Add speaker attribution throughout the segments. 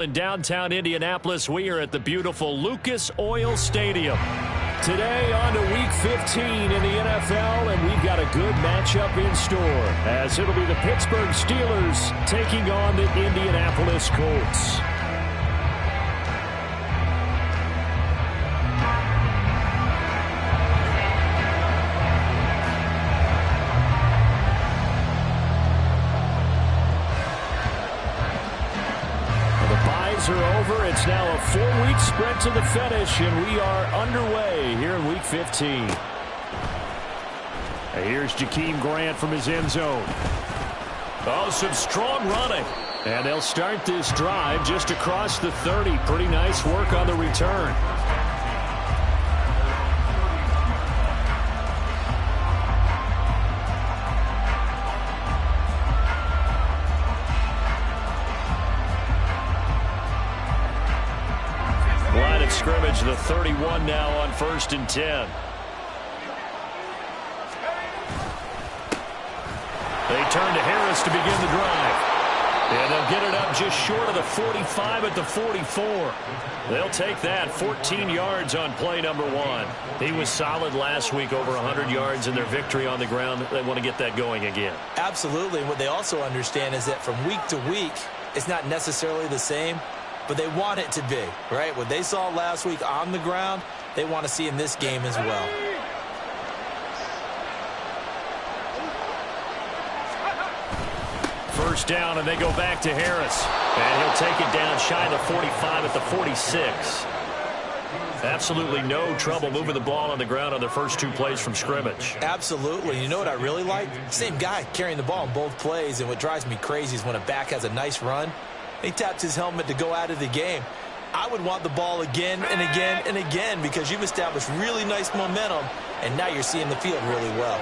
Speaker 1: In downtown Indianapolis, we are at the beautiful Lucas Oil Stadium. Today on to Week 15 in the NFL, and we've got a good matchup in store, as it'll be the Pittsburgh Steelers taking on the Indianapolis Colts. Are over. It's now a 4-week sprint to the finish, and we are underway here in Week 15. Here's Jakeem Grant from his end zone. Oh, some strong running. And they'll start this drive just across the 30. Pretty nice work on the return. Scrimmage, the 31 now on 1st and 10. They turn to Harris to begin the drive. And they'll get it up just short of the 45 at the 44. They'll take that 14 yards on play number 1. He was solid last week, over 100 yards in their victory on the ground. They want to get that going again.
Speaker 2: Absolutely. What they also understand is that from week to week, it's not necessarily the same, but they want it to be, right? What they saw last week on the ground, they want to see in this game as well.
Speaker 1: First down, and they go back to Harris. And he'll take it down shy of the 45 at the 46. Absolutely no trouble moving the ball on the ground on the first 2 plays from scrimmage.
Speaker 2: Absolutely. You know what I really like? Same guy carrying the ball in both plays, and what drives me crazy is when a back has a nice run, he taps his helmet to go out of the game. I would want the ball again and again and again because you've established really nice momentum, and now you're seeing the field really well.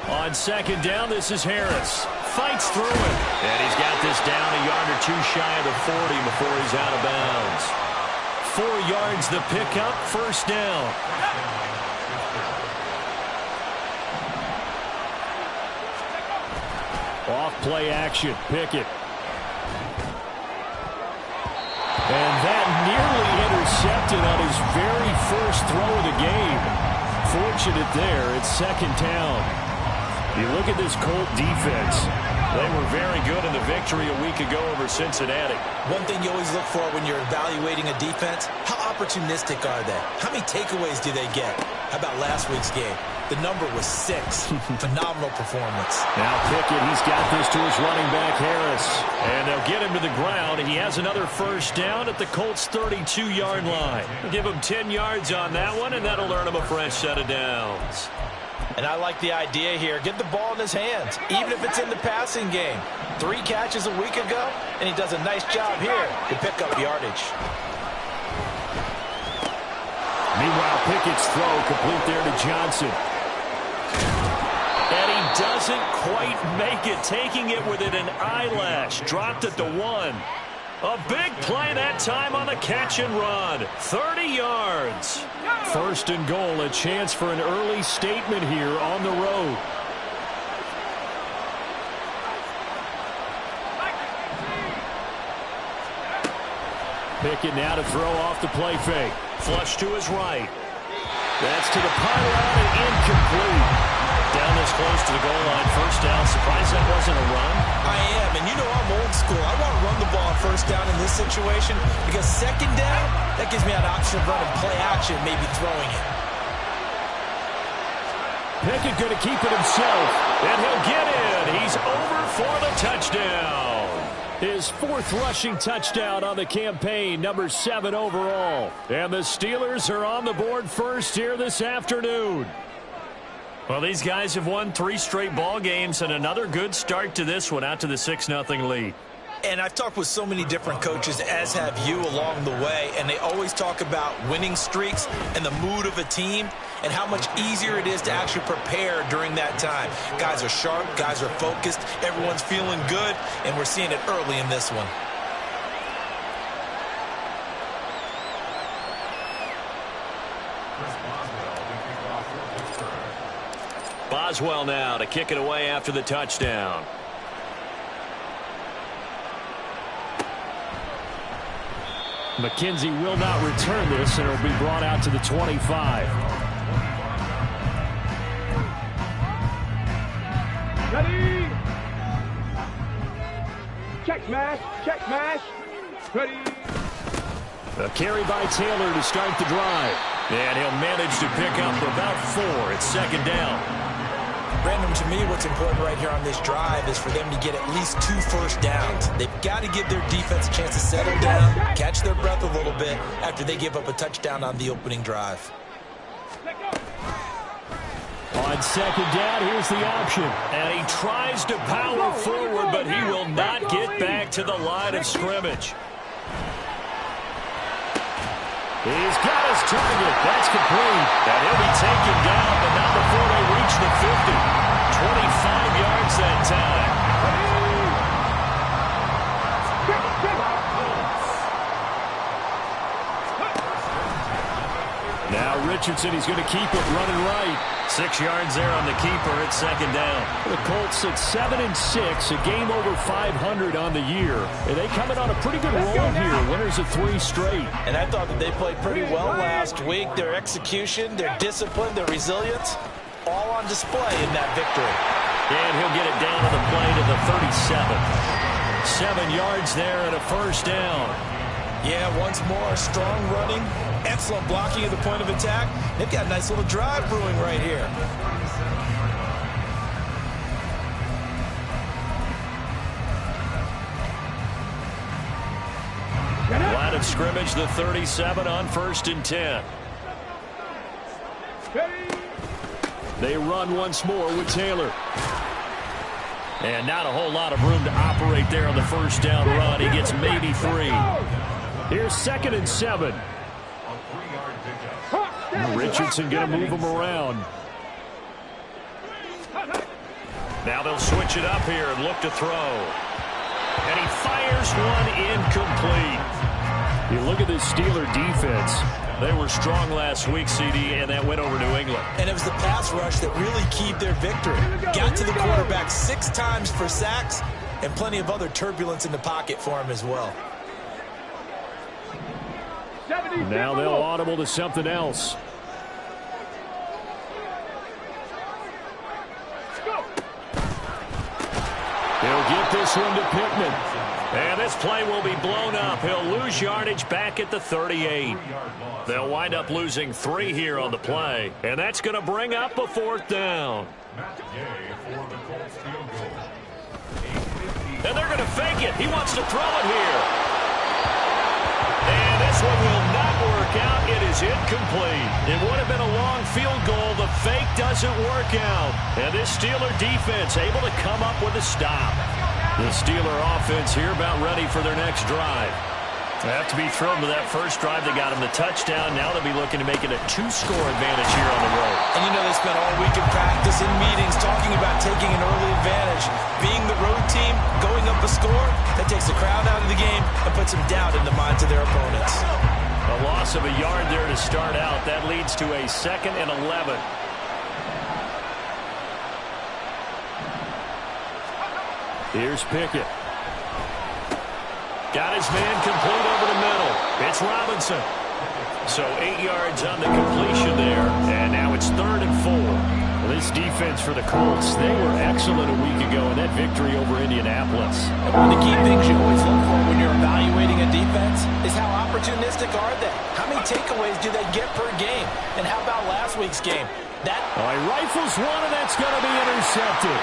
Speaker 1: On 2nd down, this is Harris. Fights through it. And he's got this down a yard or 2 shy of the 40 before he's out of bounds. 4 yards the pickup, 1st down. Off play action, Pickett. And that nearly intercepted on his very first throw of the game. Fortunate there, it's 2nd down. You look at this Colt defense. They were very good in the victory a week ago over Cincinnati.
Speaker 2: One thing you always look for when you're evaluating a defense, how opportunistic are they? How many takeaways do they get? How about last week's game? The number was 6. Phenomenal performance.
Speaker 1: Now Pickett, he's got this to his running back, Harris. And they'll get him to the ground. He has another 1st down at the Colts' 32-yard line. Give him 10 yards on that one, and that'll earn him a fresh set of downs.
Speaker 2: And I like the idea here. Get the ball in his hands, even if it's in the passing game. 3 catches a week ago, and he does a nice job here to pick up yardage.
Speaker 1: Meanwhile, Pickett's throw complete there to Johnson. And he doesn't quite make it, taking it within an eyelash. Dropped at the 1. A big play that time on the catch and run. 30 yards. 1st and goal, a chance for an early statement here on the road. Pickett now to throw off the play fake. Flush to his right. That's to the pylon and incomplete. Down this close to the goal line, 1st down. Surprised that wasn't a run.
Speaker 2: I am, and you know I'm old school. I want to run the ball on 1st down in this situation because 2nd down, that gives me an option of running play action, maybe throwing it.
Speaker 1: Pickett going to keep it himself, and he'll get in. He's over for the touchdown. His 4th rushing touchdown on the campaign, number 7 overall. And the Steelers are on the board first here this afternoon. Well, these guys have won 3 straight ball games, and another good start to this one out to the 6-0 lead.
Speaker 2: And I've talked with so many different coaches, as have you, along the way, and they always talk about winning streaks and the mood of a team and how much easier it is to actually prepare during that time. Guys are sharp, guys are focused, everyone's feeling good, and we're seeing it early in this one.
Speaker 1: Boswell now to kick it away after the touchdown. McKenzie will not return this, and it'll be brought out to the 25.
Speaker 3: Ready? Check smash, check smash. Ready?
Speaker 1: A carry by Taylor to start the drive. And he'll manage to pick up about 4. It's second down.
Speaker 2: Brandon, to me, what's important right here on this drive is for them to get at least 2 first downs. They've got to give their defense a chance to settle down, catch their breath a little bit after they give up a touchdown on the opening drive.
Speaker 1: On second down, here's the option. And he tries to power forward, but he will not get back to the line of scrimmage. He's got his target. That's complete. And he'll be taken down, but not before they reach the 50. 25 yards that time. Now Richardson, he's going to keep it running right. 6 yards there on the keeper at second down. The Colts at 7-6, a game over 500 on the year. And they coming on a pretty good roll here. Winners of 3 straight.
Speaker 2: And I thought that they played pretty well last week. Their execution, their discipline, their resilience, all on display in that victory.
Speaker 1: And he'll get it down to the play to the 37. 7 yards there and a first down.
Speaker 2: Yeah, once more, strong running, excellent blocking at the point of attack. They've got a nice little drive brewing right here.
Speaker 1: Line of scrimmage, the 37 on 1st and 10. They run once more with Taylor. And not a whole lot of room to operate there on the first down run. He gets maybe 3. Here's 2nd and 7. Richardson going to move him around. Now they'll switch it up here and look to throw. And he fires one incomplete. You look at this Steeler defense. They were strong last week, CD, and that went over New England.
Speaker 2: And it was the pass rush that really keyed their victory. Got to the quarterback 6 times for sacks and plenty of other turbulence in the pocket for him as well.
Speaker 1: Now they'll audible to something else. He'll get this one to Pittman. And this play will be blown up. He'll lose yardage back at the 38. They'll wind up losing 3 here on the play. And that's going to bring up a 4th down. And they're going to fake it. He wants to throw it here. And this one will not work out. It is incomplete. It would have been a long field goal. The fake doesn't work out. And this Steeler defense able to come up with a stop. The Steeler offense here about ready for their next drive. They have to be thrilled with that first drive. They got him the touchdown. Now they'll be looking to make it a 2-score advantage here on the road.
Speaker 2: And you know they spent all week in practice and meetings talking about taking an early advantage. Being the road team, going up a score, that takes the crowd out of the game and puts some doubt in the minds of their opponents.
Speaker 1: A loss of a yard there to start out. That leads to a 2nd and 11. Here's Pickett. Got his man complete over the middle. It's Robinson. So 8 yards on the completion there. And now it's 3rd and 4. Well, this defense for the Colts, they were excellent a week ago in that victory over Indianapolis.
Speaker 2: And one of the key things you always look for when you're evaluating a defense is how opportunistic are they? How many takeaways do they get per game? And how about last week's game?
Speaker 1: He rifles one, and that's going to be intercepted.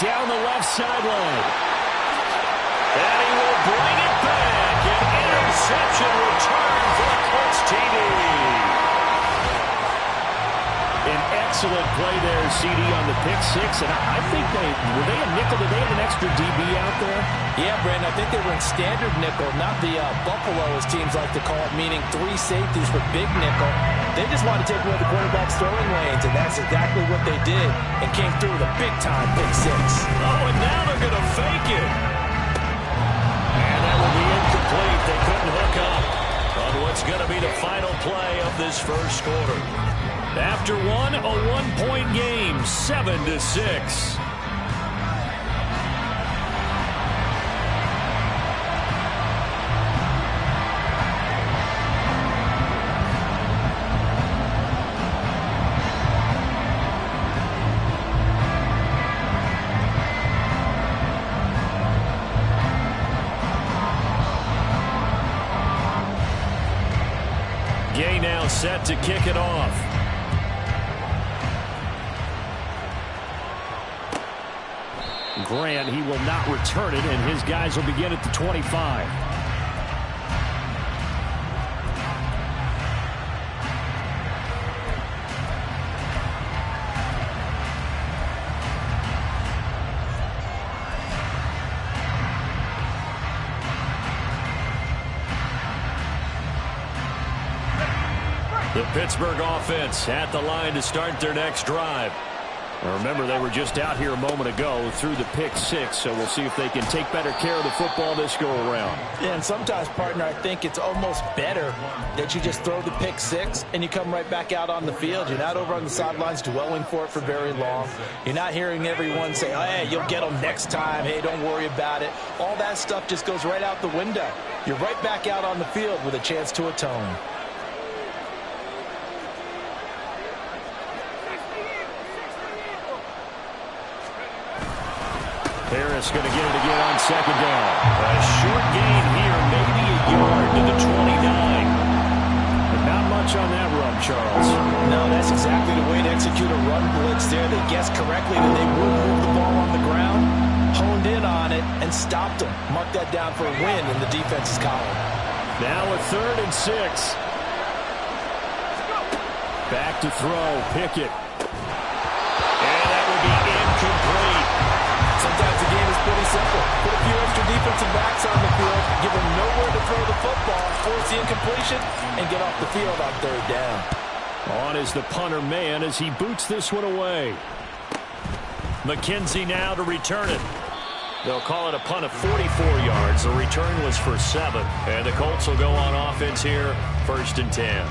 Speaker 1: Down the left sideline. And he will bring it back. An interception return for the Colts TD. An excellent play there, CD, on the pick 6. And I think were they a nickel? Did they have an extra DB out there?
Speaker 2: Yeah, Brandon, I think they were in standard nickel, not the Buffalo, as teams like to call it, meaning 3 safeties for big nickel. They just wanted to take away the quarterback's throwing lanes, and that's exactly what they did, and came through with a big-time pick 6.
Speaker 1: Oh, and now they're going to fake it. And that will be incomplete. They couldn't hook up on what's going to be the final play of this first quarter. After one, a 1-point game, 7-6. set to kick it off. Grant, he will not return it, and his guys will begin at the 25. The Pittsburgh offense at the line to start their next drive. Now remember, they were just out here a moment ago through the pick six, so we'll see if they can take better care of the football this go-around.
Speaker 2: Yeah, and sometimes, partner, I think it's almost better that you just throw the pick six and you come right back out on the field. You're not over on the sidelines dwelling for it for very long. You're not hearing everyone say, oh, hey, you'll get them next time. Hey, don't worry about it. All that stuff just goes right out the window. You're right back out on the field with a chance to atone.
Speaker 1: Harris going to get it again on second down. A short gain here, maybe a yard to the 29. But not much on that run, Charles.
Speaker 2: No, that's exactly the way to execute a run blitz there. They guessed correctly that they would move the ball on the ground, honed in on it, and stopped them. Mark that down for a win in the defense's column.
Speaker 1: Now a 3rd and 6. Back to throw, Pickett. And that would be incomplete.
Speaker 2: Sometimes the game is pretty simple. Put a few extra defensive backs on the field, give them nowhere to throw the football, force the incompletion, and get off the field on 3rd down.
Speaker 1: On is the punter man as he boots this one away. McKenzie now to return it. They'll call it a punt of 44 yards. The return was for 7. And the Colts will go on offense here, 1st and 10.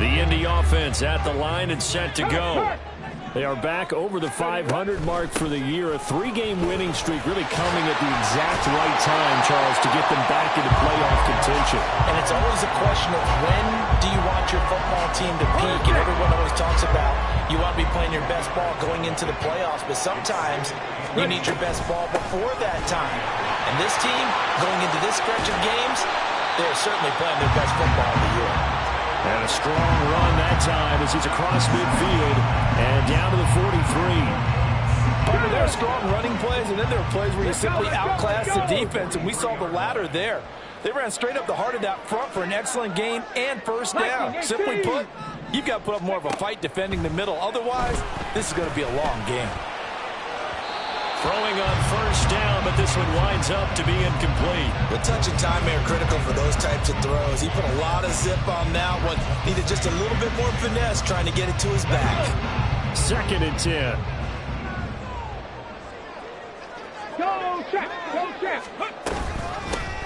Speaker 1: The Indy offense at the line and set to go. They are back over the 500 mark for the year. A 3-game winning streak really coming at the exact right time, Charles, to get them back into playoff contention.
Speaker 2: And it's always a question of when do you want your football team to peak? And everyone always talks about you want to be playing your best ball going into the playoffs, but sometimes you need your best ball before that time. And this team, going into this stretch of games, they're certainly playing their best football of the year.
Speaker 1: And a strong run that time as he's across midfield and down to the 43.
Speaker 2: There are strong running plays, and then there are plays where you simply outclass the defense, and we saw the latter there. They ran straight up the heart of that front for an excellent gain and 1st down. Simply put, you've got to put up more of a fight defending the middle. Otherwise, this is going to be a long game.
Speaker 1: Throwing on 1st down, but this one winds up to be incomplete.
Speaker 2: The touch and time are critical for those types of throws. He put a lot of zip on that one. Needed just a little bit more finesse trying to get it to his back.
Speaker 1: 2nd and 10.
Speaker 3: Go, check, go, check.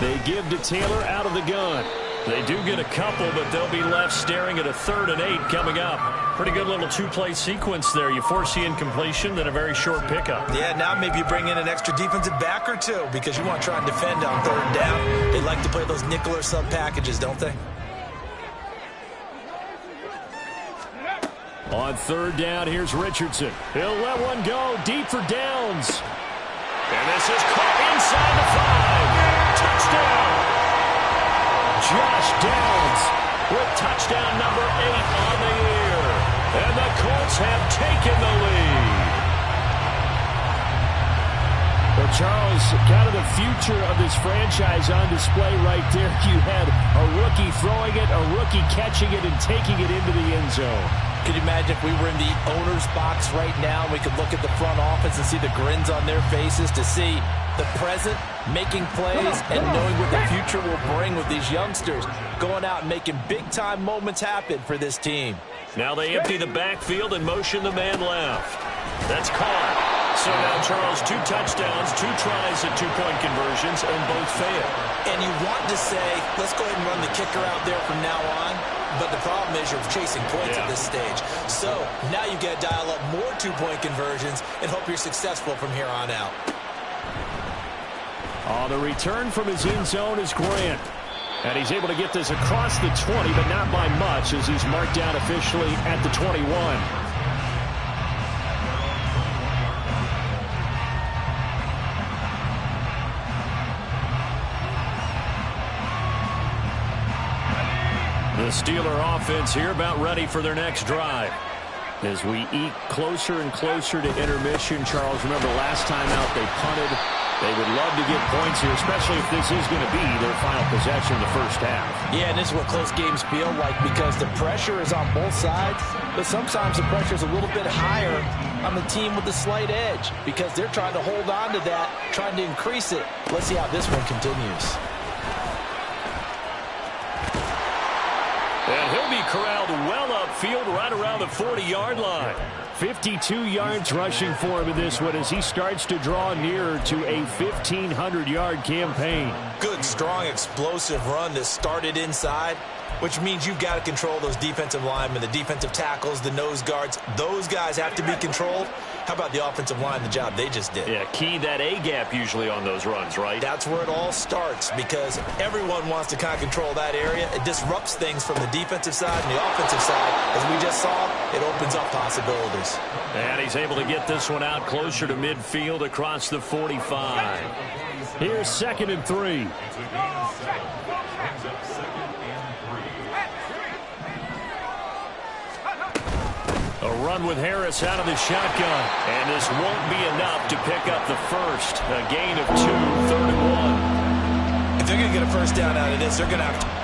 Speaker 1: They give to Taylor out of the gun. They do get a couple, but they'll be left staring at a 3rd and 8 coming up. Pretty good little 2-play sequence there. You force the incompletion, then a very short pickup.
Speaker 2: Yeah, now maybe you bring in an extra defensive back or two because you want to try and defend on 3rd down. They like to play those nickel or sub packages, don't they?
Speaker 1: On 3rd down, here's Richardson. He'll let one go deep for Downs. And this is caught inside the 5. Touchdown! Josh Downs with touchdown number 8 on the year. And the Colts have taken the lead. Well, Charles, kind of the future of this franchise on display right there. You had a rookie throwing it, a rookie catching it, and taking it into the end zone.
Speaker 2: Could you imagine if we were in the owner's box right now and we could look at the front office and see the grins on their faces to see the present, making plays, and knowing what the future will bring with these youngsters going out and making big-time moments happen for this team.
Speaker 1: Now they empty the backfield and motion the man left. That's caught. So now, Charles, 2 touchdowns, 2 tries at 2-point conversions, and both fail.
Speaker 2: And you want to say, let's go ahead and run the kicker out there from now on. But the problem is you're chasing points at this stage. So now you got to dial up more 2-point conversions and hope you're successful from here on out.
Speaker 1: On the return from his end zone is Grant. And he's able to get this across the 20, but not by much as he's marked down officially at the 21. The Steeler offense here about ready for their next drive. As we eke closer and closer to intermission, Charles, remember last time out they punted. They would love to get points here, especially if this is going to be their final possession of the first half.
Speaker 2: Yeah, and this is what close games feel like because the pressure is on both sides, but sometimes the pressure is a little bit higher on the team with the slight edge because they're trying to hold on to that, trying to increase it. Let's see how this one continues.
Speaker 1: And he'll be corralled well upfield right around the 40-yard line. 52 yards rushing for him in this one as he starts to draw nearer to a 1,500-yard campaign.
Speaker 2: Good, strong, explosive run that started inside, which means you've got to control those defensive linemen, the defensive tackles, the nose guards. Those guys have to be controlled. How about the offensive line, the job they just did?
Speaker 1: Yeah, key that A-gap usually on those runs, right?
Speaker 2: That's where it all starts because everyone wants to kind of control that area. It disrupts things from the defensive side and the offensive side. As we just saw, it opens up possibilities.
Speaker 1: And he's able to get this one out closer to midfield across the 45. Here's 2nd and 3. A run with Harris out of the shotgun. And this won't be enough to pick up the first. A gain of 2, 3rd and 1.
Speaker 2: If they're going to get a first down out of this, they're going to have to.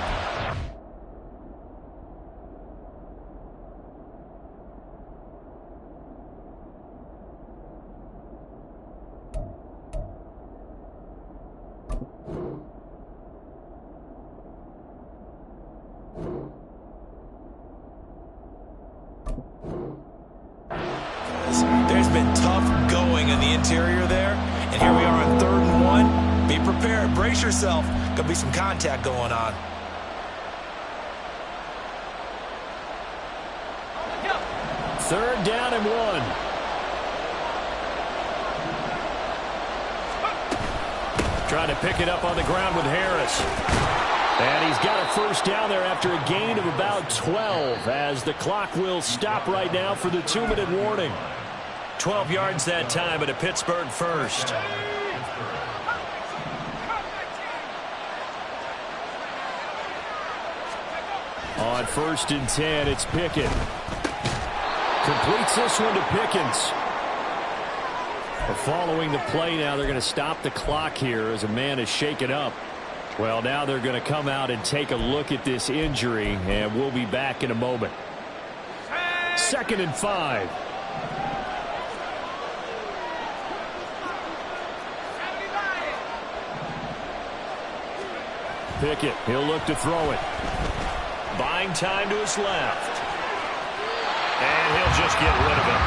Speaker 2: There's been tough going in the interior there, and here we are on 3rd and 1. Be prepared, brace yourself. Could be some contact going on.
Speaker 1: Third down and 1. Trying to pick it up on the ground with Harris. And he's got a first down there after a gain of about 12 as the clock will stop right now for the 2-minute warning. 12 yards that time at a Pittsburgh first. On 1st and 10, it's Pickett. Completes this one to Pickens. Following the play now, they're going to stop the clock here as a man is shaken up. Well, now they're going to come out and take a look at this injury, and we'll be back in a moment. 2nd and 5. Pickett, he'll look to throw it. Buying time to his left. And he'll just get rid of it.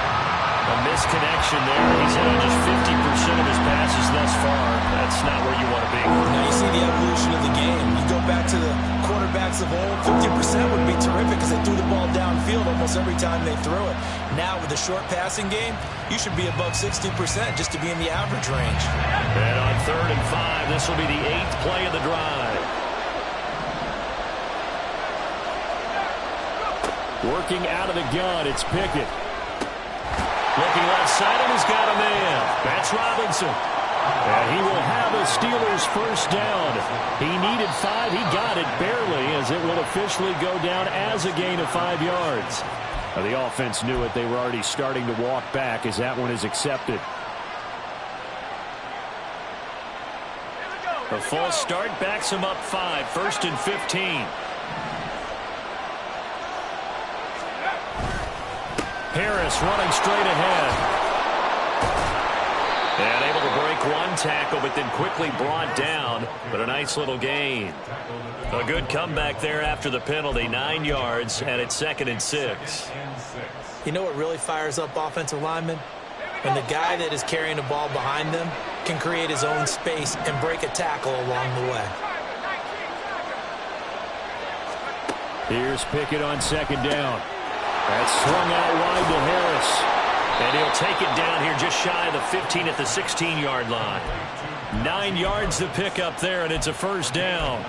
Speaker 1: A misconnection there. He's hit on just 50% of his passes thus far. That's not where you want to be.
Speaker 2: Now you see the evolution of the game. You go back to the quarterbacks of old, 50% would be terrific because they threw the ball downfield almost every time they threw it. Now with the short passing game, you should be above 60% just to be in the average range.
Speaker 1: And on 3rd and 5, this will be the 8th play of the drive. Working out of the gun, it's Pickett. Looking left side, and he's got a man. That's Robinson. And he will have a Steelers first down. He needed 5. He got it barely as it will officially go down as a gain of 5 yards. The offense knew it. They were already starting to walk back as that one is accepted. A false start backs him up 5. 1st and 15. Harris running straight ahead. And able to break one tackle, but then quickly brought down. But a nice little gain. A good comeback there after the penalty. 9 yards, and it's 2nd and 6.
Speaker 2: You know what really fires up offensive linemen? When the guy that is carrying the ball behind them can create his own space and break a tackle along the way.
Speaker 1: Here's Pickett on 2nd down. That's swung out wide to Harris. And he'll take it down here just shy of the 15 at the 16-yard line. 9 yards to pick up there, and it's a first down.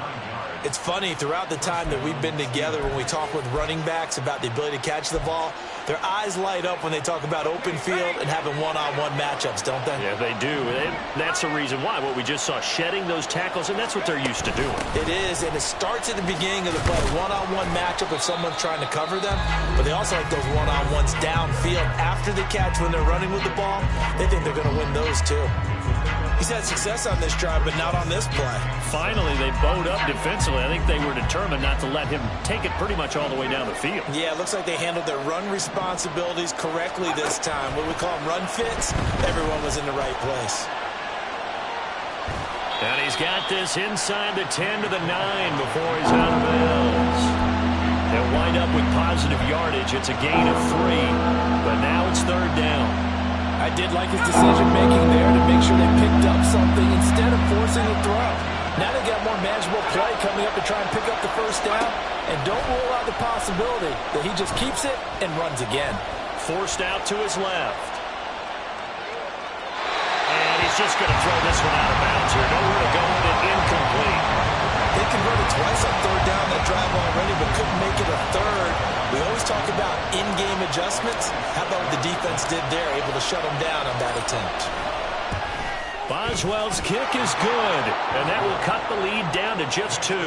Speaker 2: It's funny, throughout the time that we've been together when we talk with running backs about the ability to catch the ball, Their eyes light up when they talk about open field and having one-on-one matchups, don't they?
Speaker 1: Yeah, they do. And that's the reason why. What we just saw, shedding those tackles, and that's what they're used to doing.
Speaker 2: It is, and it starts at the beginning of the play. One-on-one matchup if someone's trying to cover them, but they also like those one-on-ones downfield after the catch when they're running with the ball. They think they're going to win those too. He's had success on this drive, but not on this play.
Speaker 1: Finally, they bowed up defensively. I think they were determined not to let him take it pretty much all the way down the field.
Speaker 2: Yeah, it looks like they handled their run responsibilities correctly this time. What we call them, run fits. Everyone was in the right place.
Speaker 1: And he's got this inside the 10 to the 9 before he's out of bounds. They'll wind up with positive yardage. It's a gain of 3, but now it's third down.
Speaker 4: I did like his decision-making there to make sure they picked up something instead of forcing the throw. Now they got more manageable play coming up to try and pick up the first down, and don't rule out the possibility that he just keeps it and runs again.
Speaker 1: Forced out to his left. And he's just going to throw this one out of bounds here. Nowhere to go with it, incomplete.
Speaker 2: They converted twice on third down that drive already, but couldn't make it a third. We always talk about in-game adjustments. How about what the defense did there, able to shut them down on that attempt?
Speaker 1: Boswell's kick is good, and that will cut the lead down to just 2.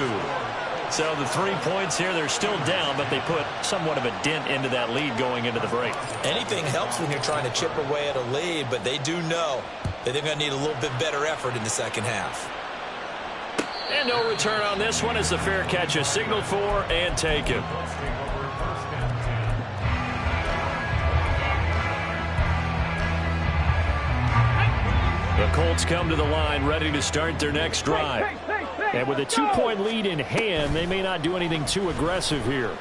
Speaker 1: So the 3 points here, they're still down, but they put somewhat of a dent into that lead going into the break.
Speaker 2: Anything helps when you're trying to chip away at a lead, but they do know that they're going to need a little bit better effort in the second half.
Speaker 1: And no return on this one as the fair catch is signaled for and taken. The Colts come to the line ready to start their next drive. And with a 2-point lead in hand, they may not do anything too aggressive here.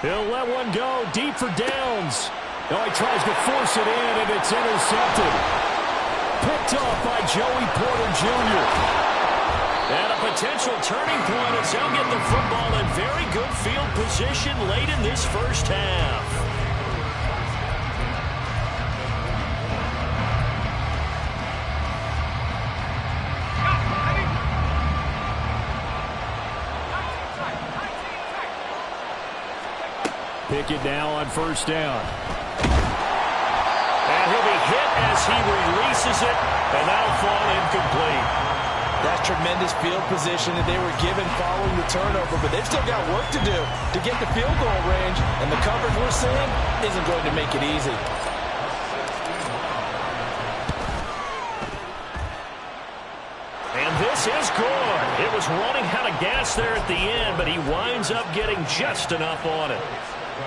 Speaker 1: He'll let one go deep for downs. Oh, he tries to force it in, and it's intercepted. Picked off by Joey Porter Jr. And a potential turning point as they'll get the football in very good field position late in this first half. Pickett now on first down. And he'll be hit as he releases it, and that'll fall incomplete.
Speaker 4: That's tremendous field position that they were given following the turnover, but they've still got work to do to get the field goal range, and the coverage we're seeing isn't going to make it easy.
Speaker 1: And this is good. It was running out of gas there at the end, but he winds up getting just enough on it.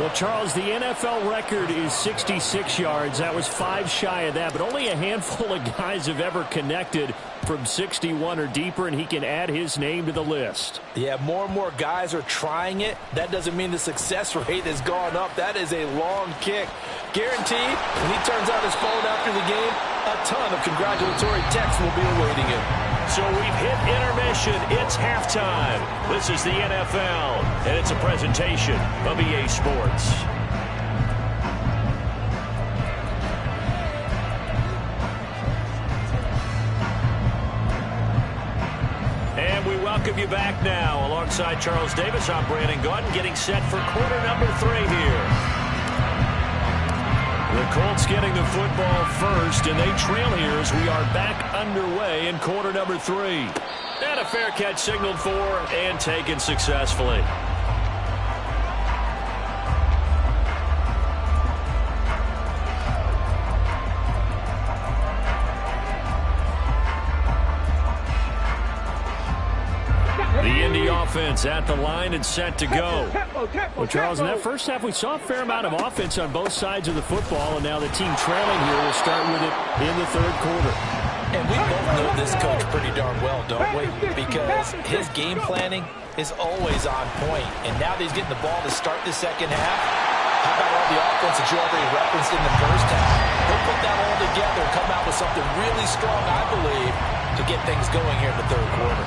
Speaker 1: Well, Charles, the NFL record is 66 yards. That was 5 shy of that, but only a handful of guys have ever connected from 61 or deeper, and he can add his name to the list.
Speaker 4: Yeah, more and more guys are trying it. That doesn't mean the success rate has gone up. That is a long kick. Guaranteed, when he turns out his phone after the game, a ton of congratulatory texts will be awaiting him.
Speaker 1: So we've hit intermission. It's halftime. This is the NFL, and it's a presentation of EA Sports. And we welcome you back now. Alongside Charles Davis, I'm Brandon Gaudin, getting set for quarter number 3 here. The Colts getting the football first, and they trail here as we are back underway in quarter number 3. And a fair catch signaled for and taken successfully. The Indy offense at the line and set to go. Well, Charles, in that first half, we saw a fair amount of offense on both sides of the football, and now the team trailing here will start with it in the third quarter.
Speaker 4: And we both know this coach pretty darn well, don't we? Because his game planning is always on point. And now that he's getting the ball to start the second half, how about all the offense that you already referenced in the first half? He'll put that all together and come out with something really strong, I believe, to get things going here in the third quarter.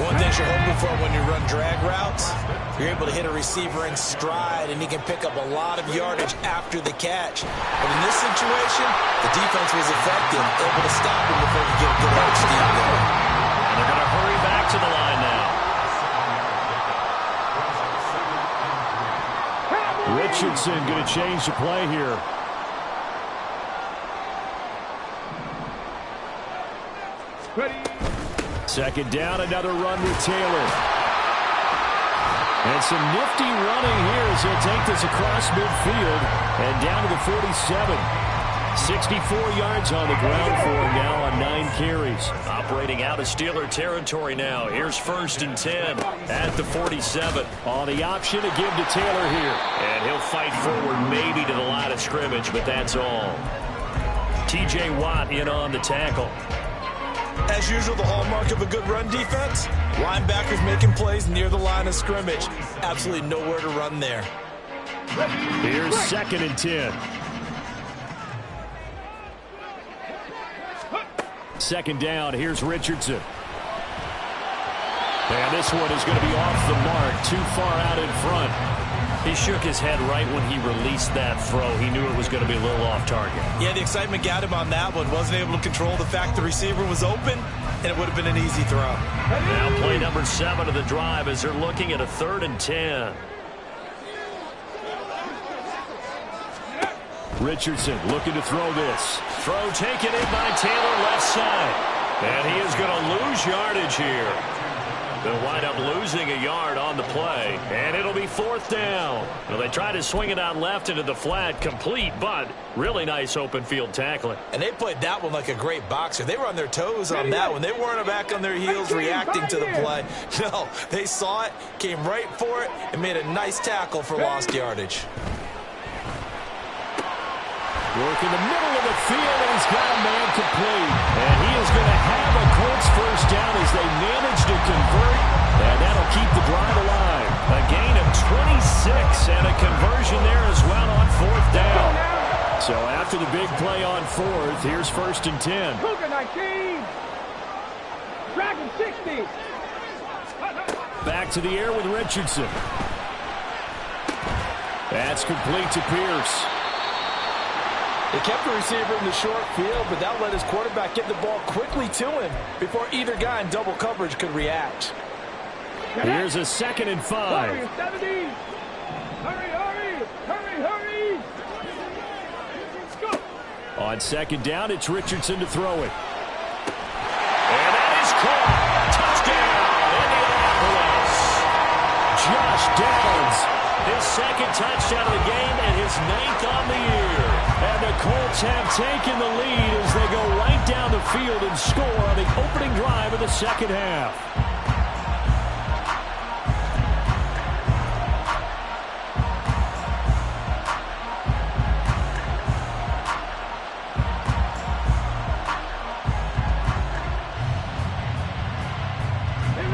Speaker 2: One thing you're hoping for when you run drag routes, you're able to hit a receiver in stride, and he can pick up a lot of yardage after the catch. But in this situation, the defense was effective, able to stop him before he get a good hard steam there.
Speaker 1: And they're going to hurry back to the line now. Richardson going to change the play here.
Speaker 3: Ready.
Speaker 1: Second down, another run with Taylor. And some nifty running here as he'll take this across midfield and down to the 47. 64 yards on the ground for him now on 9 carries. Operating out of Steeler territory now. Here's 1st and 10 at the 47. On the option to give to Taylor here. And he'll fight forward maybe to the line of scrimmage, but that's all. T.J. Watt in on the tackle.
Speaker 2: As usual, the hallmark of a good run defense, linebackers making plays near the line of scrimmage. Absolutely nowhere to run there.
Speaker 1: Here's 2nd and 10. 2nd down, here's Richardson. And this one is going to be off the mark, too far out in front. He shook his head right when he released that throw. He knew it was going to be a little off target.
Speaker 2: Yeah, the excitement got him on that one. Wasn't able to control the fact the receiver was open, and it would have been an easy throw.
Speaker 1: Now play number 7 of the drive as they're looking at a 3rd and 10. Richardson looking to throw this. Throw taken in by Taylor left side. And he is going to lose yardage here. They'll wind up losing a yard on the play. And it'll be 4th down. Well, they try to swing it out left into the flat, complete, but really nice open field tackling.
Speaker 2: And they played that one like a great boxer. They were on their toes on that one. They weren't back on their heels reacting to the play. No, they saw it, came right for it, and made a nice tackle for lost yardage.
Speaker 1: Work in the middle of the field, and he's got a man complete. And he is going to have a Colts 1st down as they manage to convert. And that'll keep the drive alive. A gain of 26 and a conversion there as well on 4th down. So after the big play on 4th, here's 1st and 10.
Speaker 3: Cougar 19. Dragon 60.
Speaker 1: Back to the air with Richardson. That's complete to Pierce.
Speaker 4: They kept the receiver in the short field, but that let his quarterback get the ball quickly to him before either guy in double coverage could react.
Speaker 1: Here's a 2nd and 5.
Speaker 3: Hurry, 70. Hurry, hurry, hurry, hurry. Go.
Speaker 1: On 2nd down, it's Richardson to throw it. And that is caught. Touchdown, Indianapolis. Josh Downs, his 2nd touchdown of the game and his 9th on the year. And the Colts have taken the lead as they go right down the field and score on the opening drive of the 2nd half.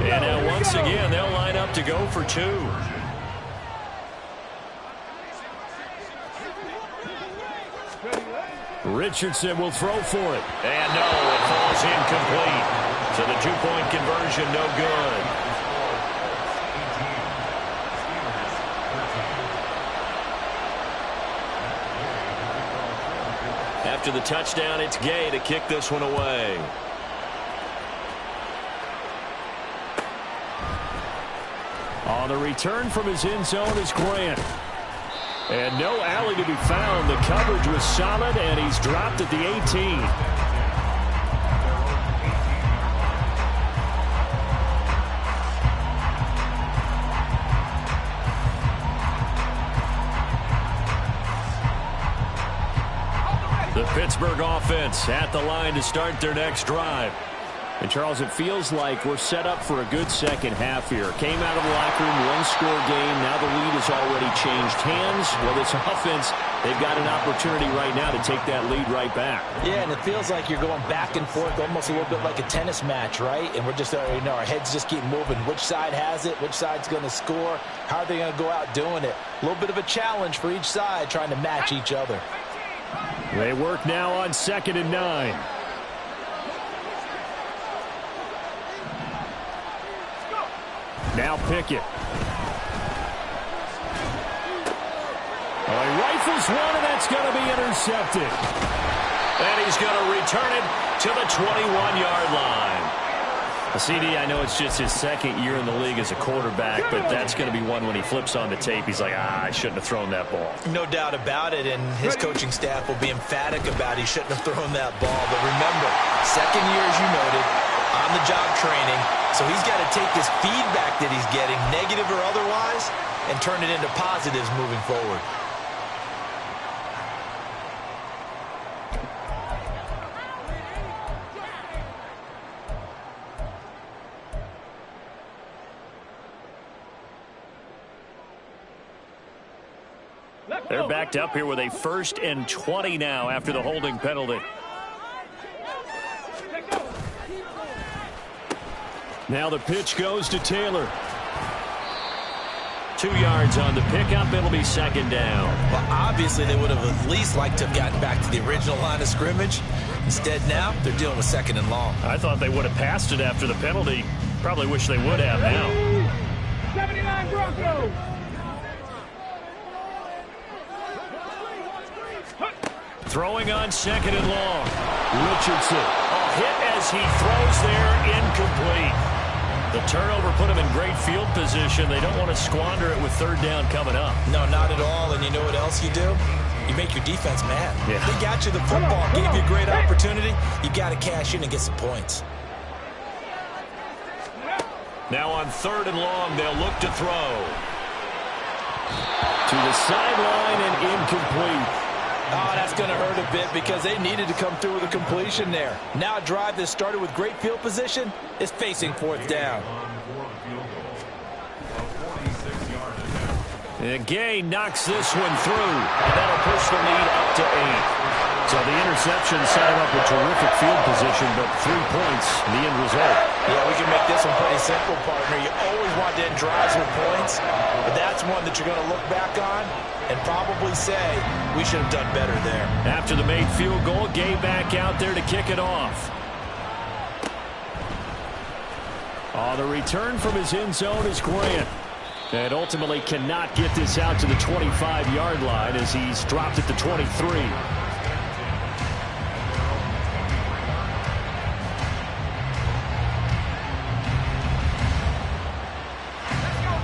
Speaker 1: And now once again, they'll line up to go for 2. Richardson will throw for it. And no, it falls incomplete. So the 2-point conversion, no good. After the touchdown, it's Gay to kick this one away. On the return from his end zone is Grant. And no alley to be found. The coverage was solid, and he's dropped at the 18. The Pittsburgh offense at the line to start their next drive. And, Charles, it feels like we're set up for a good second half here. Came out of the locker room, one-score game. Now the lead has already changed hands. Well, this offense, they've got an opportunity right now to take that lead right back.
Speaker 4: Yeah, and it feels like you're going back and forth, almost a little bit like a tennis match, right? And we're just, our heads just keep moving. Which side has it? Which side's going to score? How are they going to go out doing it? A little bit of a challenge for each side, trying to match each other.
Speaker 1: They work now on 2nd and 9. Now Pickett. Oh, he rifles one, and that's going to be intercepted. And he's going to return it to the 21-yard line. CD, I know it's just his second year in the league as a quarterback, but that's going to be one when he flips on the tape. He's like, I shouldn't have thrown that ball.
Speaker 2: No doubt about it, and his coaching staff will be emphatic about he shouldn't have thrown that ball. But remember, second year, as you noted, on-the-job training, so he's got to take this feedback that he's getting, negative or otherwise, and turn it into positives moving forward.
Speaker 1: They're backed up here with a 1st and 20 now after the holding penalty. Now the pitch goes to Taylor. 2 yards on the pickup. It'll be 2nd down.
Speaker 2: Well, obviously they would have at least liked to have gotten back to the original line of scrimmage. Instead now, they're dealing with 2nd and long.
Speaker 1: I thought they would have passed it after the penalty. Probably wish they would have now.
Speaker 3: 79 Broncos.
Speaker 1: Throwing on 2nd and long. Richardson. A hit as he throws there, incomplete. The turnover put him in great field position. They don't want to squander it with 3rd down coming up.
Speaker 2: No, not at all. And you know what else you do? You make your defense mad.
Speaker 1: Yeah.
Speaker 2: They got you the football, gave you a great opportunity. You got to cash in and get some points.
Speaker 1: Now on 3rd and long, they'll look to throw. To the sideline and incomplete.
Speaker 4: Oh, that's going to hurt a bit because they needed to come through with a completion there. Now a drive that started with great field position is facing 4th down.
Speaker 1: And Gay knocks this one through, and that'll push the lead up to 8. So the interception set him up with terrific field position, but 3 points, the end result.
Speaker 4: Yeah, we can make this one pretty simple, partner. You always want to end drives with points, but that's one that you're going to look back on and probably say, we should have done better there.
Speaker 1: After the made field goal, Gay back out there to kick it off. The return from his end zone is Grant. And ultimately cannot get this out to the 25-yard line as he's dropped at the 23.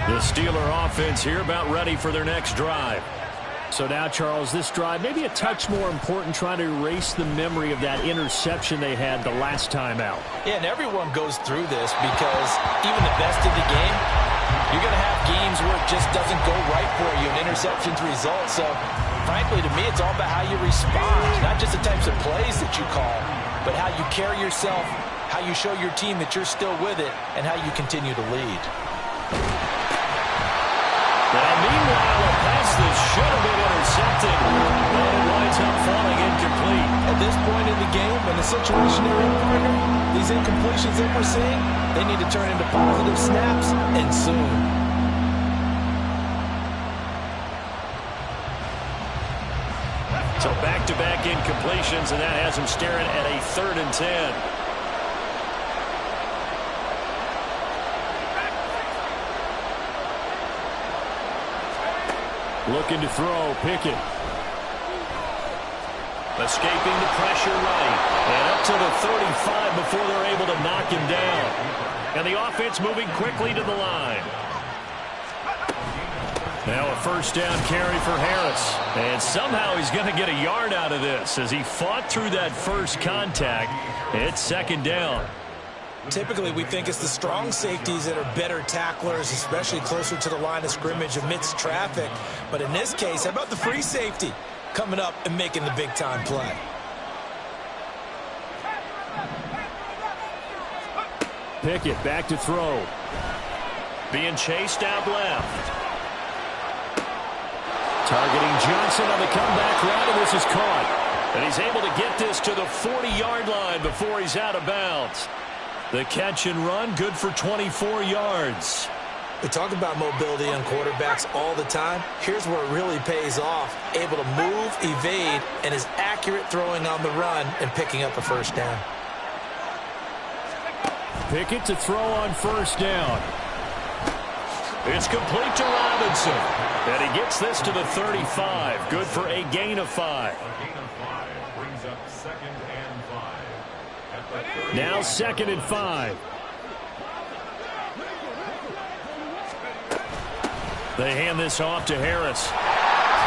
Speaker 1: The Steeler offense here about ready for their next drive. So now, Charles, this drive maybe a touch more important, trying to erase the memory of that interception they had the last time out.
Speaker 4: Yeah, and everyone goes through this because even the best of the game, you're going to have games where it just doesn't go right for you, and interceptions result. So, frankly, to me, it's all about how you respond, not just the types of plays that you call, but how you carry yourself, how you show your team that you're still with it, and how you continue to lead.
Speaker 1: Now, meanwhile, a pass that should have been intercepted, but it winds up falling incomplete.
Speaker 4: At this point in the game, when the situation they're in, partner, these incompletions that we're seeing, they need to turn into positive snaps, and soon.
Speaker 1: So back-to-back incompletions, and that has him staring at a 3rd and 10. Looking to throw, Pickett. Escaping the pressure right. And up to the 35 before they're able to knock him down. And the offense moving quickly to the line. Now a 1st down carry for Harris. And somehow he's going to get a yard out of this as he fought through that first contact. It's 2nd down.
Speaker 2: Typically, we think it's the strong safeties that are better tacklers, especially closer to the line of scrimmage amidst traffic. But in this case, how about the free safety coming up and making the big-time play?
Speaker 1: Pickett back to throw. Being chased out left. Targeting Johnson on the comeback route, and this is caught. And he's able to get this to the 40-yard line before he's out of bounds. The catch and run, good for 24 yards.
Speaker 2: We talk about mobility on quarterbacks all the time. Here's where it really pays off. Able to move, evade, and is accurate throwing on the run and picking up a 1st down.
Speaker 1: Pickett to throw on 1st down. It's complete to Robinson. And he gets this to the 35. Good for a gain of 5. Now 2nd and 5. They hand this off to Harris.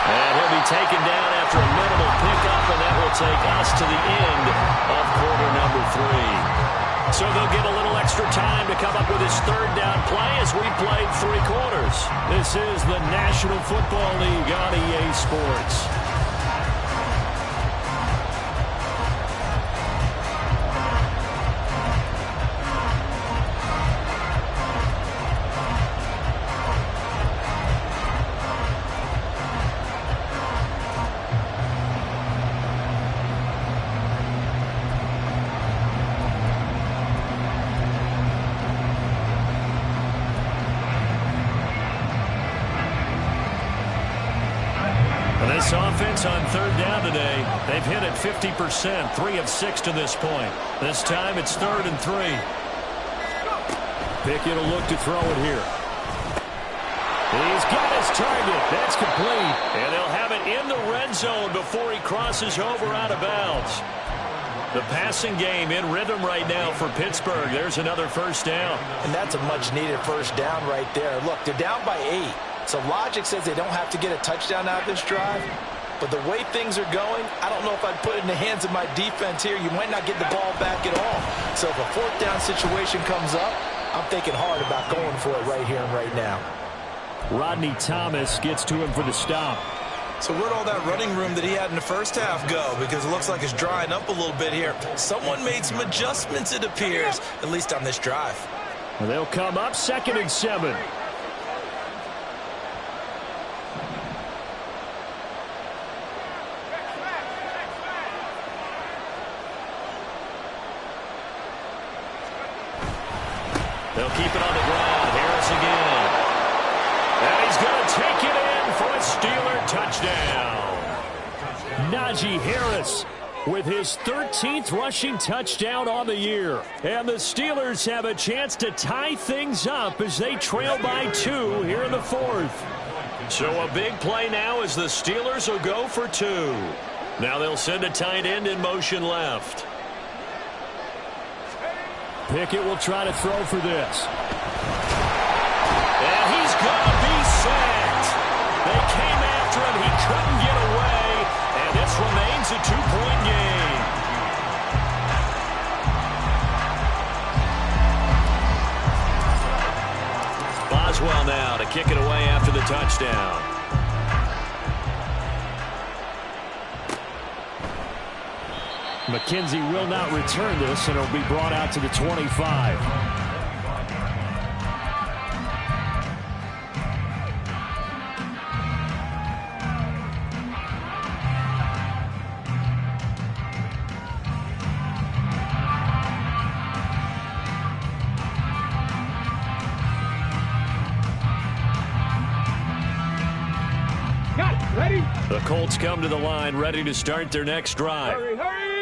Speaker 1: And he'll be taken down after a minimal pickup, and that will take us to the end of quarter number 3. So they'll get a little extra time to come up with his third down play as we played 3 quarters. This is the National Football League on EA Sports. This offense on third down today, they've hit it 50%, 3 of 6 to this point. This time it's 3rd and 3. Pickett will look to throw it here. He's got his target. That's complete. And they'll have it in the red zone before he crosses over out of bounds. The passing game in rhythm right now for Pittsburgh. There's another first down.
Speaker 4: And that's a much-needed first down right there. Look, they're down by 8. So logic says they don't have to get a touchdown out of this drive. But the way things are going, I don't know if I'd put it in the hands of my defense here. You might not get the ball back at all. So if a 4th down situation comes up, I'm thinking hard about going for it right here and right now.
Speaker 1: Rodney Thomas gets to him for the stop.
Speaker 2: So where'd all that running room that he had in the first half go? Because it looks like it's drying up a little bit here. Someone made some adjustments, it appears, at least on this drive.
Speaker 1: Well, they'll come up 2nd and 7. They'll keep it on the ground. Harris again. And he's going to take it in for a Steeler touchdown. Najee Harris with his 13th rushing touchdown on the year. And the Steelers have a chance to tie things up as they trail by 2 here in the 4th. So a big play now as the Steelers will go for 2. Now they'll send a tight end in motion left. Pickett will try to throw for this. And he's going to be sacked. They came after him. He couldn't get away. And this remains a 2-point game. Boswell now to kick it away after the touchdown. McKenzie will not return this, and it'll be brought out to the 25. The Colts come to the line ready to start their next drive.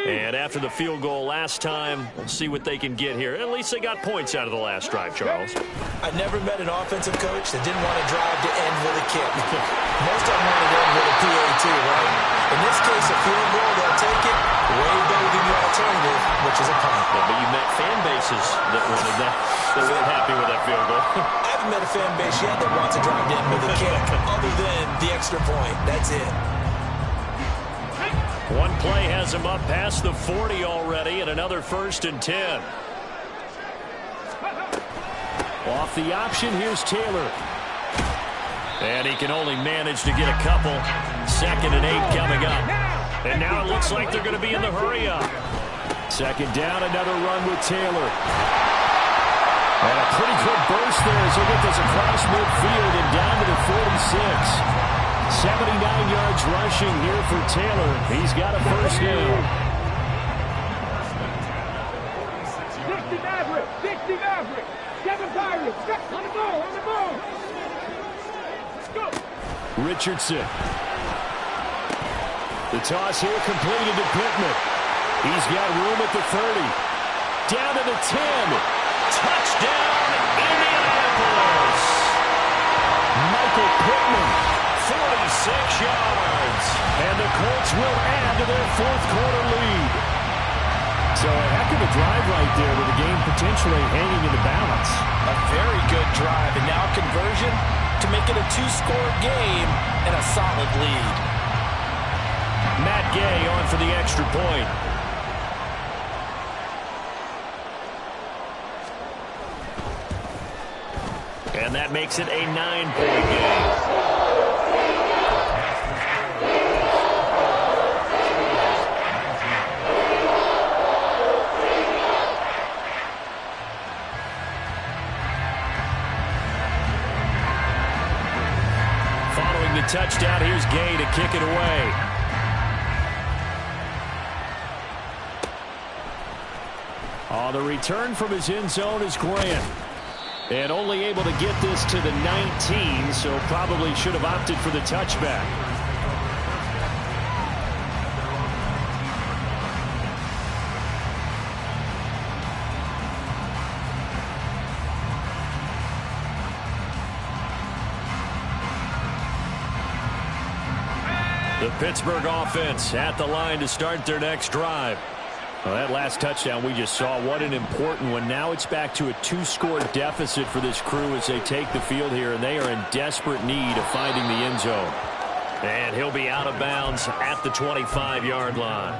Speaker 1: And after the field goal last time, we'll see what they can get here. At least they got points out of the last drive, Charles.
Speaker 2: I never met an offensive coach that didn't want to drive to end with a kick. Most of them wanted to end with a PAT, right? In this case, a field goal, they'll take it way better than the alternative, which is a punt.
Speaker 1: Yeah, but you met fan bases that wanted that. They weren't happy with that field goal.
Speaker 2: I haven't met a fan base yet that wants to drive to end with a kick, other than the extra point. That's it.
Speaker 1: One play has him up past the 40 already, and another 1st and 10. Off the option, here's Taylor. And he can only manage to get a couple. 2nd and 8 coming up. And now it looks like they're going to be in the hurry up. 2nd down, another run with Taylor. And a pretty good burst there as he gets this across midfield and down to the 46. 79 yards rushing here for Taylor. He's got a first down.
Speaker 3: 60 Maverick, 60 Maverick. 7 Pirates, on the ball, on the ball. Let's go.
Speaker 1: Richardson. The toss here completed to Pittman. He's got room at the 30. Down to the 10. Touchdown, Indianapolis. Michael Pittman, 46 yards. And the Colts will add to their 4th quarter lead. So a heck of a drive right there with the game potentially hanging in the balance.
Speaker 4: A very good drive, and now conversion to to make it a two-score game and a solid lead.
Speaker 1: Matt Gay on for the extra point. And that makes it a 9-point game. Following the touchdown, here's Gay to kick it away. On the return from his end zone is Grant. And only able to get this to the 19, so probably should have opted for the touchback. The Pittsburgh offense at the line to start their next drive. Well, that last touchdown we just saw, what an important one. Now it's back to a two-score deficit for this crew as they take the field here, and they are in desperate need of finding the end zone. And he'll be out of bounds at the 25-yard line.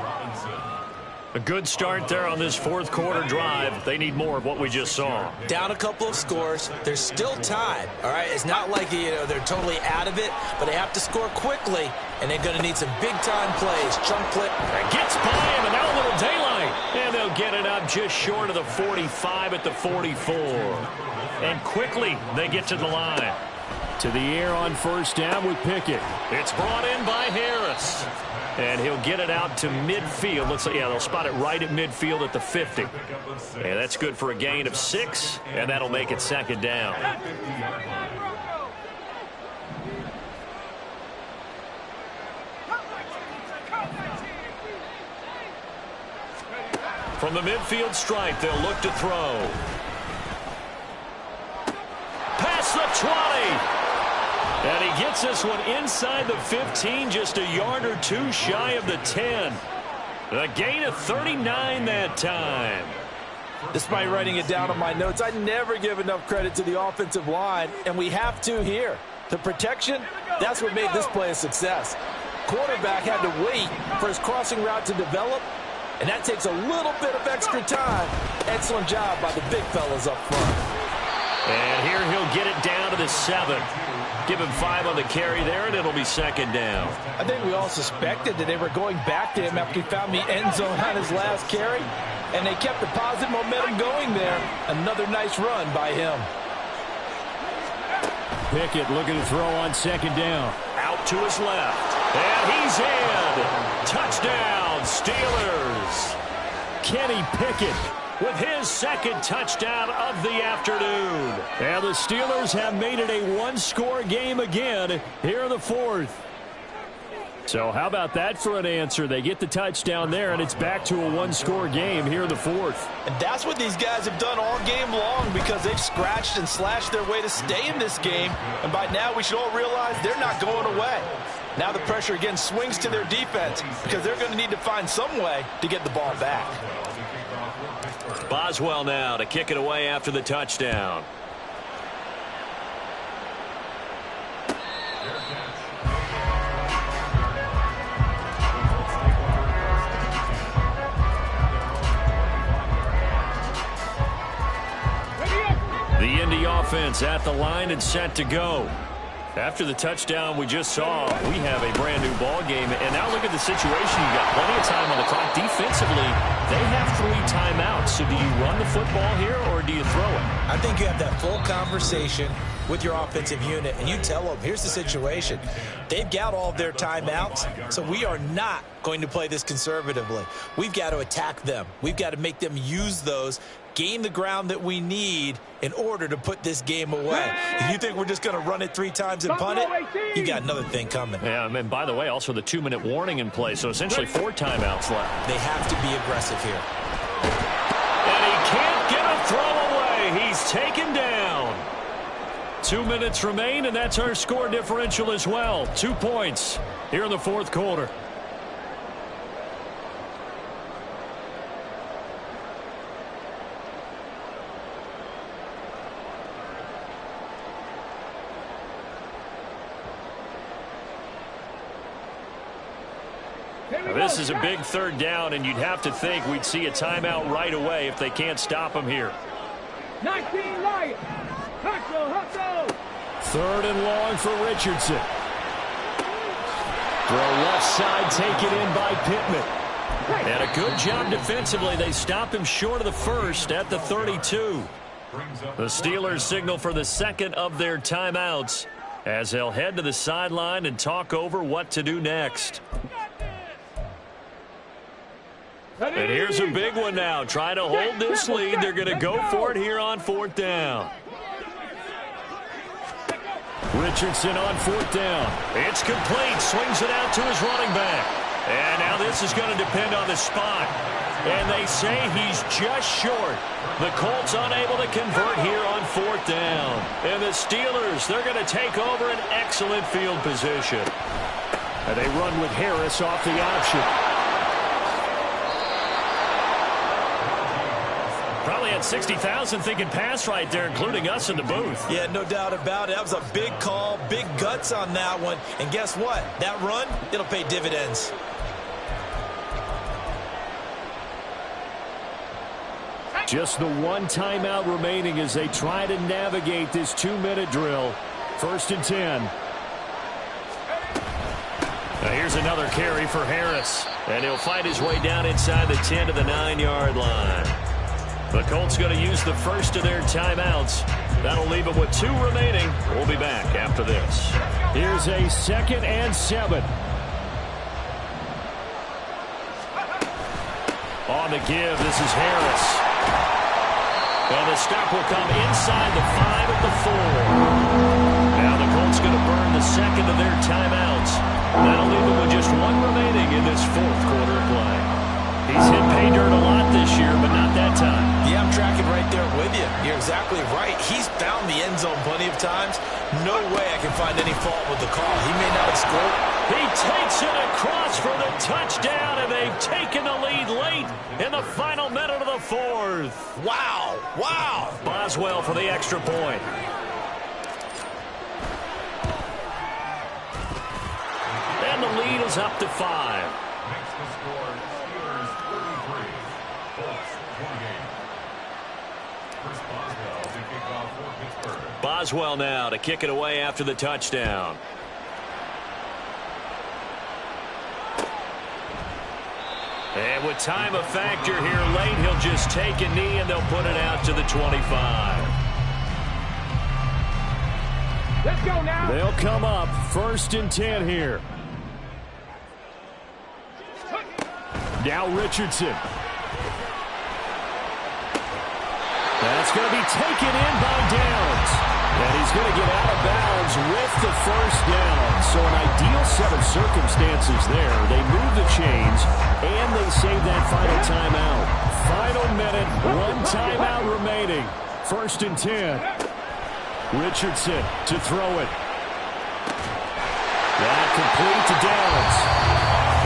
Speaker 1: A good start there on this fourth quarter drive. They need more of what we just saw.
Speaker 2: Down a couple of scores. There's still time. All right, it's not like they're totally out of it, but they have to score quickly, and they're going to need some big-time plays. Chunk play.
Speaker 1: That gets by him, and now a little daylight. And they'll get it up just short of the 45 at the 44. And quickly they get to the line. To the air on first down with Pickett. It's brought in by Harris. And he'll get it out to midfield. Looks like, yeah, they'll spot it right at midfield at the 50. And that's good for a gain of 6, and that'll make it second down. From the midfield stripe, they'll look to throw. Past the 20. And he gets this one inside the 15, just a yard or two shy of the 10. A gain of 39 that time.
Speaker 4: Despite writing it down on my notes, I never give enough credit to the offensive line, and we have to here. The protection, that's what made this play a success. Quarterback had to wait for his crossing route to develop, and that takes a little bit of extra time. Excellent job by the big fellas up front.
Speaker 1: And here he'll get it down to the 7. Give him 5 on the carry there, and it'll be second down.
Speaker 4: I think we all suspected that they were going back to him after he found the end zone on his last carry, and they kept the positive momentum going there. Another nice run by him.
Speaker 1: Pickett looking to throw on second down. Out to his left. And he's in. Touchdown, Steelers. Kenny Pickett with his second touchdown of the afternoon. And the Steelers have made it a one-score game again here in the fourth. So how about that for an answer? They get the touchdown there, and it's back to a one-score game here in the fourth.
Speaker 4: And that's what these guys have done all game long, because they've scratched and slashed their way to stay in this game. And by now we should all realize they're not going away. Now the pressure again swings to their defense, because they're going to need to find some way to get the ball back.
Speaker 1: Boswell now to kick it away after the touchdown. The Indy offense at the line and set to go. After the touchdown we just saw, we have a brand new ball game. And now look at the situation. You've got plenty of time on the clock. Defensively, they have 3 timeouts. So do you run the football here or do you throw it?
Speaker 2: I think you have that full conversation with your offensive unit, and you tell them, here's the situation. They've got all of their timeouts, so we are not going to play this conservatively. We've got to attack them. We've got to make them use those, gain the ground that we need in order to put this game away. If you think we're just going to run it 3 times and punt it, you got another thing coming.
Speaker 1: Yeah, and by the way, also the 2-minute warning in play, so essentially 4 timeouts left.
Speaker 2: They have to be aggressive here.
Speaker 1: And he can't get a throw away. He's taken down. 2 minutes remain, and that's our score differential as well. 2 points here in the fourth quarter. Now, this is a big third down, and you'd have to think we'd see a timeout right away if they can't stop him here.
Speaker 3: 19 Lions. Hustle, hustle.
Speaker 1: Third and long for Richardson. Throw left side taken in by Pittman. And a good job defensively. They stop him short of the first at the 32. The Steelers signal for the second of their timeouts as they'll head to the sideline and talk over what to do next. And here's a big one now. Trying to hold this lead. They're going to go for it here on fourth down. Richardson on fourth down. It's complete. Swings it out to his running back. And now this is going to depend on the spot. And they say he's just short. The Colts unable to convert here on fourth down. And the Steelers, they're going to take over an excellent field position. And they run with Harris off the option. Probably had 60,000 thinking pass right there, including us in the booth.
Speaker 2: Yeah, no doubt about it. That was a big call, big guts on that one. And guess what? That run, it'll pay dividends.
Speaker 1: Just the one timeout remaining as they try to navigate this 2-minute drill. First and 10. Now here's another carry for Harris. And he'll fight his way down inside the 10 to the 9-yard line. The Colts going to use the first of their timeouts. That'll leave them with 2 remaining. We'll be back after this. Here's a 2nd and 7. On the give, this is Harris. And the stop will come inside the 5 at the 4. Now the Colts going to burn the second of their timeouts. That'll leave them with just 1 remaining in this fourth quarter of play. He's hit pay dirt a lot this year, but not that time.
Speaker 2: Yeah, I'm tracking right there with you. You're exactly right. He's found the end zone plenty of times. No way I can find any fault with the call. He may not have scored.
Speaker 1: He takes it across for the touchdown, and they've taken the lead late in the final minute of the fourth.
Speaker 2: Wow, wow.
Speaker 1: Boswell for the extra point. And the lead is up to 5. Boswell now to kick it away after the touchdown. And with time a factor here late, he'll just take a knee and they'll put it out to the 25.
Speaker 3: Let's go now.
Speaker 1: They'll come up 1st and 10 here. Now Richardson. That's going to be taken in by Downs. And he's going to get out of bounds with the first down. So an ideal set of circumstances there. They move the chains, and they save that final timeout. Final minute, 1 timeout remaining. 1st and 10. Richardson to throw it. That complete to Downs.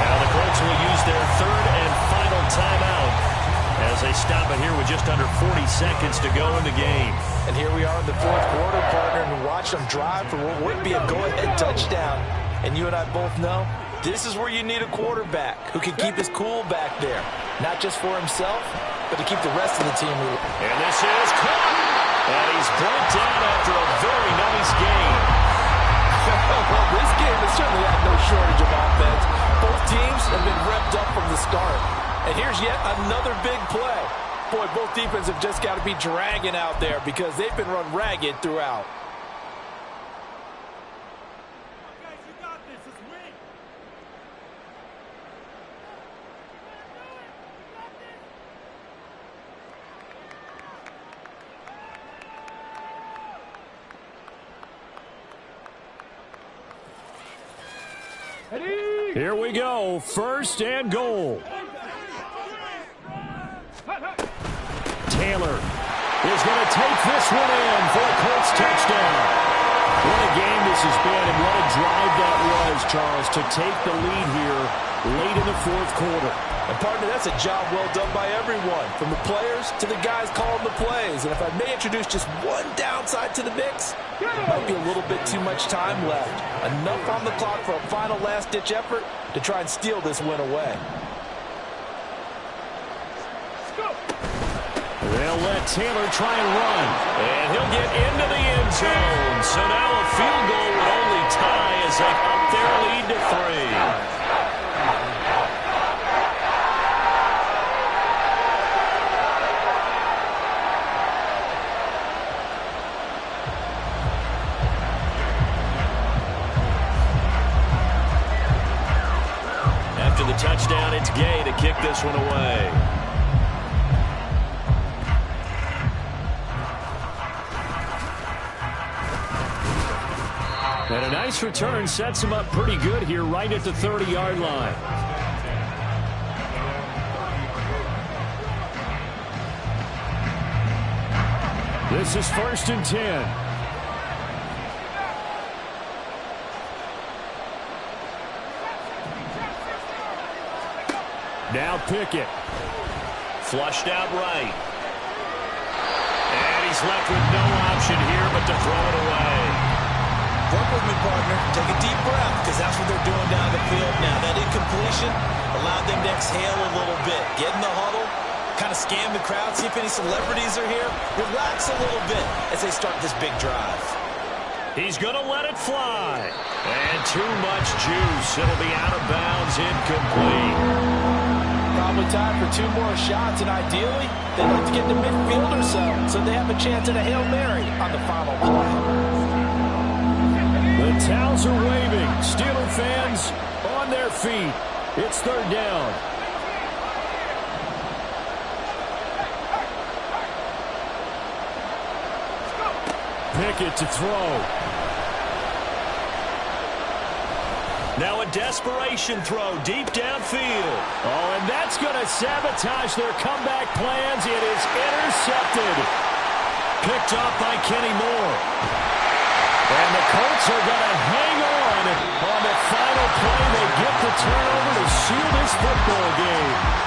Speaker 1: Now the Colts will use their 3rd and final timeout as they stop it here with just under 40 seconds to go in the game.
Speaker 4: And here we are in the fourth quarter, partner, and watch them drive for what would be a go-ahead touchdown. And you and I both know this is where you need a quarterback who can keep his cool back there. Not just for himself, but to keep the rest of the team moving.
Speaker 1: And this is caught. And he's brought down after a very nice game.
Speaker 4: Well, this game has certainly had no shortage of offense. Both teams have been revved up from the start. And here's yet another big play. Boy, both defenses have just got to be dragging out there because they've been run ragged throughout.
Speaker 3: Guys, you got this. Let's win.
Speaker 1: Here we go. 1st and goal. Taylor is going to take this one in for a Colts touchdown. What a game this has been, and what a drive that was, Charles, to take the lead here late in the fourth quarter.
Speaker 4: And, partner, that's a job well done by everyone, from the players to the guys calling the plays. And if I may introduce just one downside to the mix, might be a little bit too much time left. Enough on the clock for a final last-ditch effort, to try and steal this win away.
Speaker 1: They'll let Taylor try and run. And he'll get into the end zone. So now a field goal would only tie as they up their lead to 3. After the touchdown, it's Gay to kick this one away. And a nice return sets him up pretty good here right at the 30-yard line. This is 1st and 10. Now Pickett. Flushed out right. And he's left with no option here but to throw it away.
Speaker 2: Work with me, partner. Take a deep breath, because that's what they're doing down the field now. That incompletion allowed them to exhale a little bit. Get in the huddle, kind of scan the crowd, see if any celebrities are here. Relax a little bit as they start this big drive.
Speaker 1: He's going to let it fly. And too much juice. It'll be out of bounds, incomplete.
Speaker 4: Probably time for 2 more shots, and ideally, they'd like to get to midfield or so they have a chance at a Hail Mary on the final play.
Speaker 1: The towels are waving. Steeler fans on their feet. It's 3rd down. Pickett to throw. Now a desperation throw deep downfield. Oh, and that's going to sabotage their comeback plans. It is intercepted. Picked off by Kenny Moore. And the Colts are going to hang on the final play. They get the turnover to seal this football game.